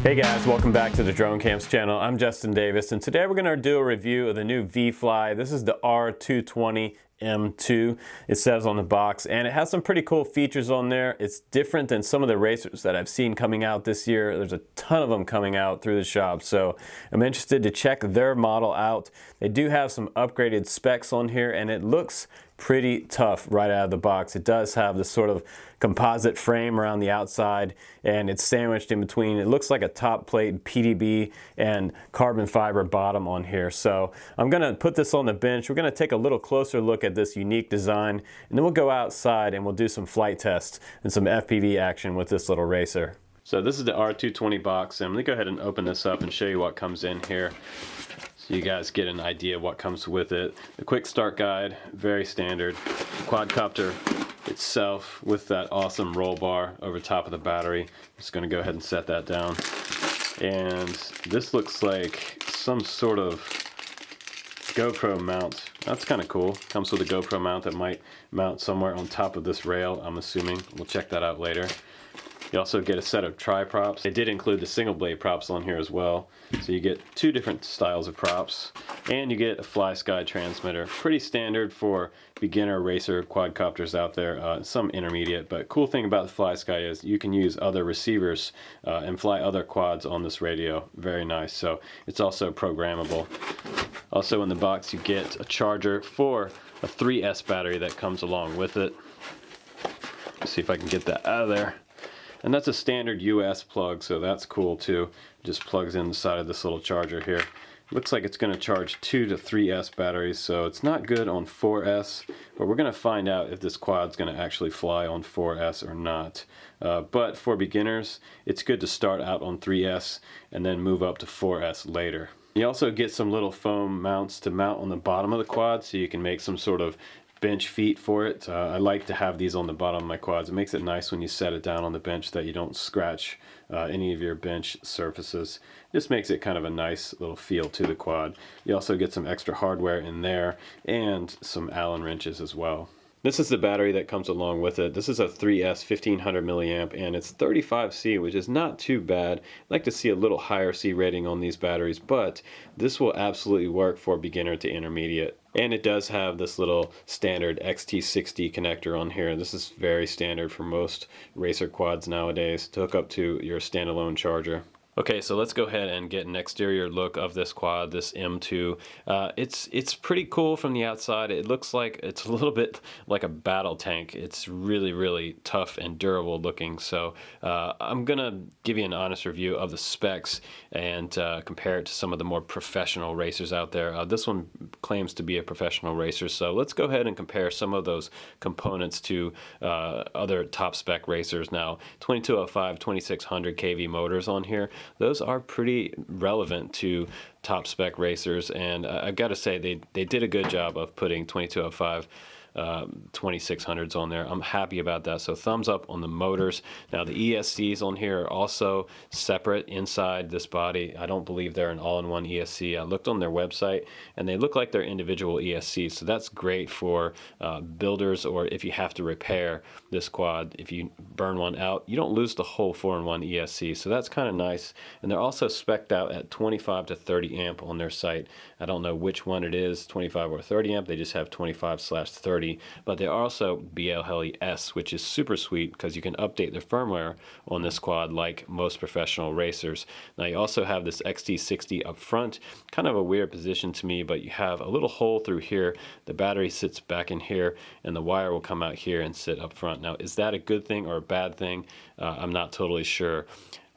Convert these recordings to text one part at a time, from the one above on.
Hey guys, welcome back to the Drone Camps channel. I'm Justin Davis, and today we're going to do a review of the new ViFly. This is the R220 M2, it says on the box, and it has some pretty cool features on there. It's different than some of the racers that I've seen coming out this year. There's a ton of them coming out through the shop, so I'm interested to check their model out. They do have some upgraded specs on here, and it looks pretty tough right out of the box. It does have this sort of composite frame around the outside, and it's sandwiched in between. It looks like a top plate PDB and carbon fiber bottom on here. So I'm gonna put this on the bench. We're gonna take a little closer look at this unique design, and then we'll go outside and we'll do some flight tests and some FPV action with this little racer. So this is the R220 box, and let me go ahead and open this up and show you what comes in here, so you guys get an idea of what comes with it. The quick start guide, very standard. Quadcopter itself with that awesome roll bar over top of the battery. I'm just going to go ahead and set that down. And this looks like some sort of GoPro mount. That's kind of cool. Comes with a GoPro mount that might mount somewhere on top of this rail, I'm assuming. We'll check that out later. You also get a set of tri-props. They did include the single blade props on here as well. So you get two different styles of props, and you get a FlySky transmitter. Pretty standard for beginner racer quadcopters out there, some intermediate, but cool thing about the FlySky is you can use other receivers and fly other quads on this radio. Very nice. So it's also programmable. Also in the box you get a charger for a 3S battery that comes along with it. Let's see if I can get that out of there. And that's a standard US plug, so that's cool too. Just plugs in the side of this little charger here. Looks like it's going to charge 2 to 3S batteries, so it's not good on 4S, but we're going to find out if this quad's going to actually fly on 4S or not. But for beginners, it's good to start out on 3S and then move up to 4S later. You also get some little foam mounts to mount on the bottom of the quad, so you can make some sort of bench feet for it. I like to have these on the bottom of my quads. It makes it nice when you set it down on the bench that you don't scratch any of your bench surfaces. Just makes it kind of a nice little feel to the quad. You also get some extra hardware in there and some Allen wrenches as well. This is the battery that comes along with it. This is a 3S 1500 milliamp, and it's 35C, which is not too bad. I'd like to see a little higher C rating on these batteries, but this will absolutely work for beginner to intermediate. And it does have this little standard XT60 connector on here. This is very standard for most racer quads nowadays to hook up to your standalone charger. Okay, so let's go ahead and get an exterior look of this quad, this M2. It's pretty cool from the outside. It looks like it's a little bit like a battle tank. It's really, really tough and durable looking. So I'm gonna give you an honest review of the specs and compare it to some of the more professional racers out there. This one claims to be a professional racer, so let's go ahead and compare some of those components to other top spec racers. Now, 2205, 2600 kV motors on here. Those are pretty relevant to top spec racers, and I've got to say they did a good job of putting 2205 2600s on there. I'm happy about that, so thumbs up on the motors. Now the ESCs on here are also separate inside this body. I don't believe they're an all-in-one ESC. I looked on their website and they look like they're individual ESCs, so that's great for builders, or if you have to repair this quad. If you burn one out, you don't lose the whole 4-in-1 ESC, so that's kind of nice. And they're also spec'd out at 25 to 30 amp on their site. I don't know which one it is, 25 or 30 amp. They just have 25/30. But they're also BLHeli-S, which is super sweet because you can update the firmware on this quad like most professional racers. Now you also have this XT60 up front, kind of a weird position to me, but you have a little hole through here. The battery sits back in here, and the wire will come out here and sit up front. Now, is that a good thing or a bad thing? I'm not totally sure.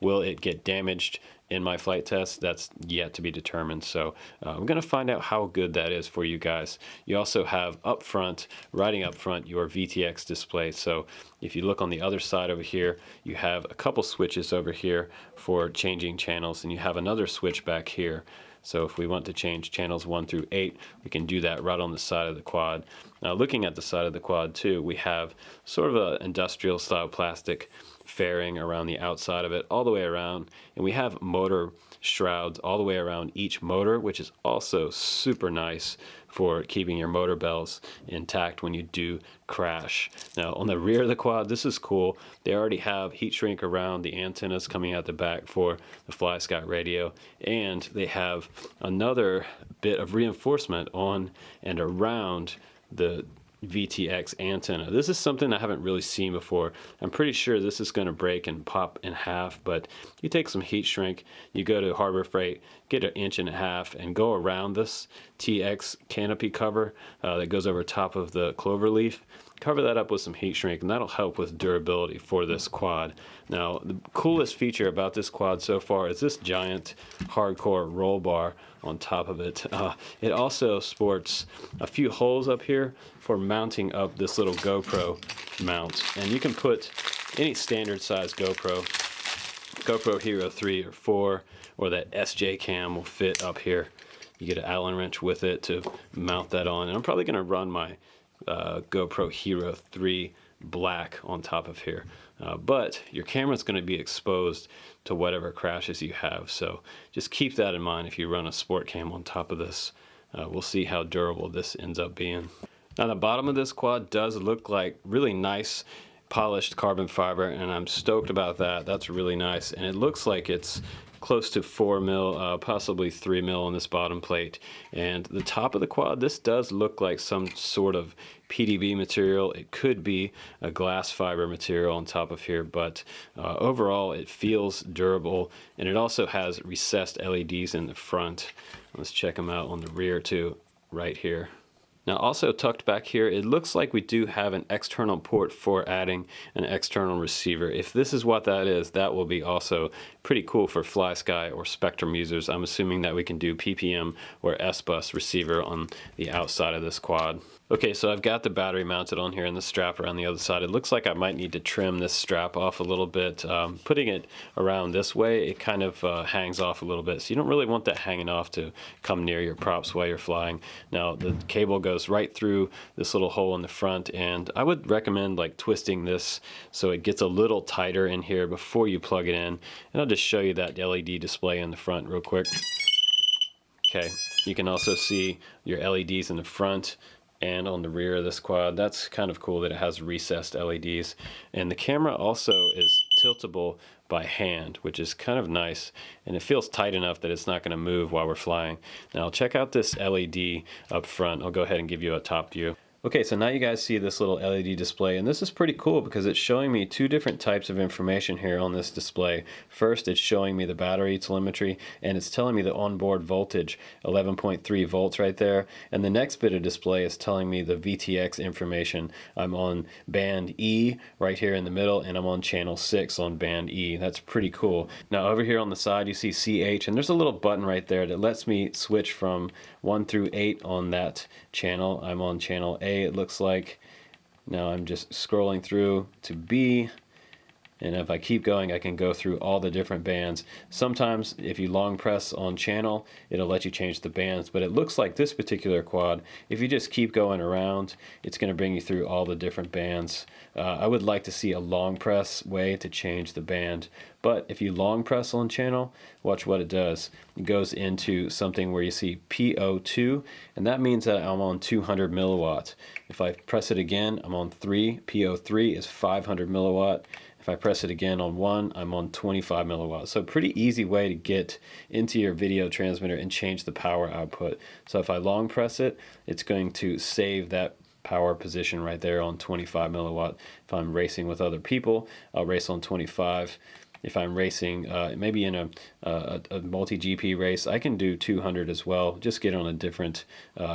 Will it get damaged in my flight test? That's yet to be determined. So I'm going to find out how good that is for you guys. You also have up front, riding up front, your VTX display. So if you look on the other side over here, you have a couple switches over here for changing channels, and you have another switch back here. So if we want to change channels 1 through 8, we can do that right on the side of the quad. Now looking at the side of the quad too, we have sort of an industrial style plastic fairing around the outside of it all the way around, and we have motor shrouds all the way around each motor, which is also super nice for keeping your motor bells intact when you do crash. Now on the rear of the quad, this is cool. They already have heat shrink around the antennas coming out the back for the FlySky radio, and they have another bit of reinforcement on and around the VTX antenna. This is something I haven't really seen before. I'm pretty sure this is going to break and pop in half, but you take some heat shrink, you go to Harbor Freight, get 1.5 inches and go around this TX canopy cover that goes over top of the clover leaf. Cover that up with some heat shrink, and that'll help with durability for this quad. Now, the coolest feature about this quad so far is this giant hardcore roll bar on top of it. It also sports a few holes up here for mounting up this little GoPro mount, and you can put any standard size GoPro Hero 3 or 4, or that SJ cam will fit up here. You get an Allen wrench with it to mount that on, and I'm probably going to run my GoPro Hero 3 black on top of here, but your camera's going to be exposed to whatever crashes you have, so just keep that in mind if you run a sport cam on top of this. We'll see how durable this ends up being. Now the bottom of this quad does look like really nice polished carbon fiber, and I'm stoked about that. That's really nice, and it looks like it's close to 4 mil, possibly 3 mil on this bottom plate. And the top of the quad, this does look like some sort of PDB material. It could be a glass fiber material on top of here, but overall it feels durable, and it also has recessed LEDs in the front. Let's check them out on the rear too, right here. Now also tucked back here, it looks like we do have an external port for adding an external receiver. If this is what that is, that will be also pretty cool for FlySky or Spectrum users. I'm assuming that we can do PPM or S-Bus receiver on the outside of this quad. Okay, so I've got the battery mounted on here and the strap around the other side. It looks like I might need to trim this strap off a little bit. Putting it around this way, it kind of hangs off a little bit. So you don't really want that hanging off to come near your props while you're flying. Now the cable goes right through this little hole in the front, and I would recommend like twisting this so it gets a little tighter in here before you plug it in. And I'll just show you that LED display in the front real quick. Okay, you can also see your LEDs in the front and on the rear of this quad. That's kind of cool that it has recessed LEDs. And the camera also is tiltable by hand, which is kind of nice, and it feels tight enough that it's not going to move while we're flying. Now check out this LED up front. I'll go ahead and give you a top view. Okay, so now you guys see this little LED display, and this is pretty cool because it's showing me two different types of information here on this display. First, it's showing me the battery telemetry, and it's telling me the onboard voltage, 11.3 volts right there. And the next bit of display is telling me the VTX information. I'm on band E right here in the middle, and I'm on channel 6 on band E. That's pretty cool. Now over here on the side you see CH, and there's a little button right there that lets me switch from 1 through 8 on that channel. I'm on channel A, it looks like. Now I'm just scrolling through to B, and if I keep going I can go through all the different bands. Sometimes if you long press on channel, it'll let you change the bands, but it looks like this particular quad, if you just keep going around, it's going to bring you through all the different bands. I would like to see a long press way to change the band, but if you long press on channel, watch what it does. It goes into something where you see PO2, and that means that I'm on 200 milliwatt. If I press it again, I'm on 3. PO3 is 500 milliwatt. If I press it again on 1, I'm on 25 milliwatts. So pretty easy way to get into your video transmitter and change the power output. So if I long press it, it's going to save that power position right there on 25 milliwatt. If I'm racing with other people, I'll race on 25. If I'm racing maybe in a multi-GP race, I can do 200 as well. Just get on a different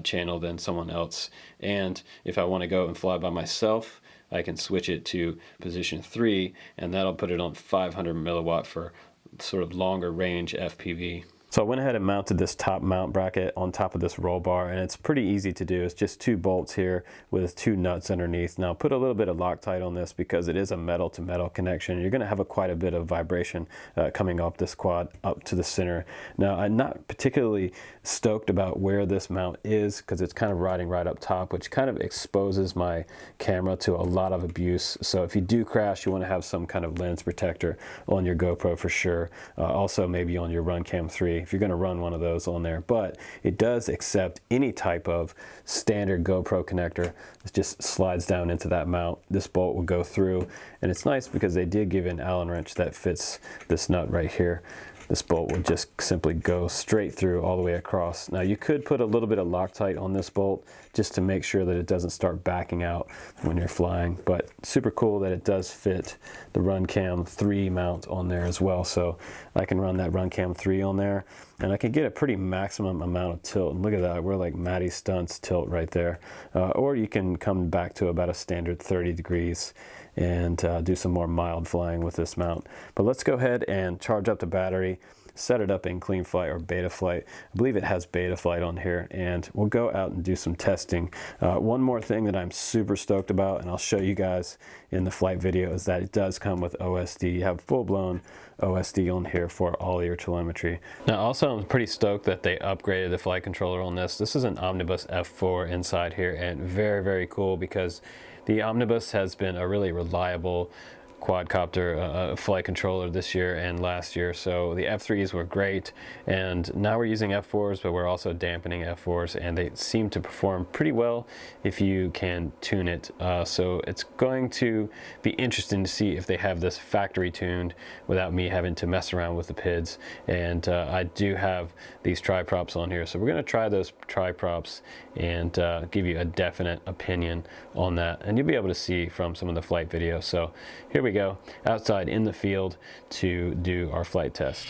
channel than someone else. And if I want to go and fly by myself, I can switch it to position 3, and that'll put it on 500 milliwatt for sort of longer range FPV. So I went ahead and mounted this top mount bracket on top of this roll bar, and it's pretty easy to do. It's just 2 bolts here with 2 nuts underneath. Now put a little bit of Loctite on this because it is a metal to metal connection. You're going to have quite a bit of vibration coming off this quad up to the center. Now I'm not particularly stoked about where this mount is because it's kind of riding right up top, which kind of exposes my camera to a lot of abuse. So if you do crash, you want to have some kind of lens protector on your GoPro for sure. Also maybe on your Runcam 3. mandatory if you're going to run one of those on there, but it does accept any type of standard GoPro connector. It just slides down into that mount. This bolt will go through, and it's nice because they did give an Allen wrench that fits this nut right here. This bolt will just simply go straight through all the way across. Now you could put a little bit of Loctite on this bolt just to make sure that it doesn't start backing out when you're flying, but super cool that it does fit the RunCam 3 mount on there as well. So I can run that RunCam 3 on there, and I can get a pretty maximum amount of tilt. And look at that, we're like Matty Stunts tilt right there. Or you can come back to about a standard 30 degrees and do some more mild flying with this mount. But let's go ahead and charge up the battery, set it up in Clean Flight or Beta Flight. I believe it has Beta Flight on here, and we'll go out and do some testing. One more thing that I'm super stoked about, and I'll show you guys in the flight video, is that it does come with OSD. You have full-blown OSD on here for all your telemetry. Now also, I'm pretty stoked that they upgraded the flight controller on this. This is an Omnibus F4 inside here, and very, very cool because the Omnibus has been a really reliable quadcopter flight controller this year and last year. So the F3s were great, and now we're using F4s, but we're also dampening F4s, and they seem to perform pretty well if you can tune it. So it's going to be interesting to see if they have this factory tuned without me having to mess around with the PIDs. And I do have these tri-props on here, so we're going to try those tri-props and give you a definite opinion on that, and you'll be able to see from some of the flight videos. So here we go outside in the field to do our flight test.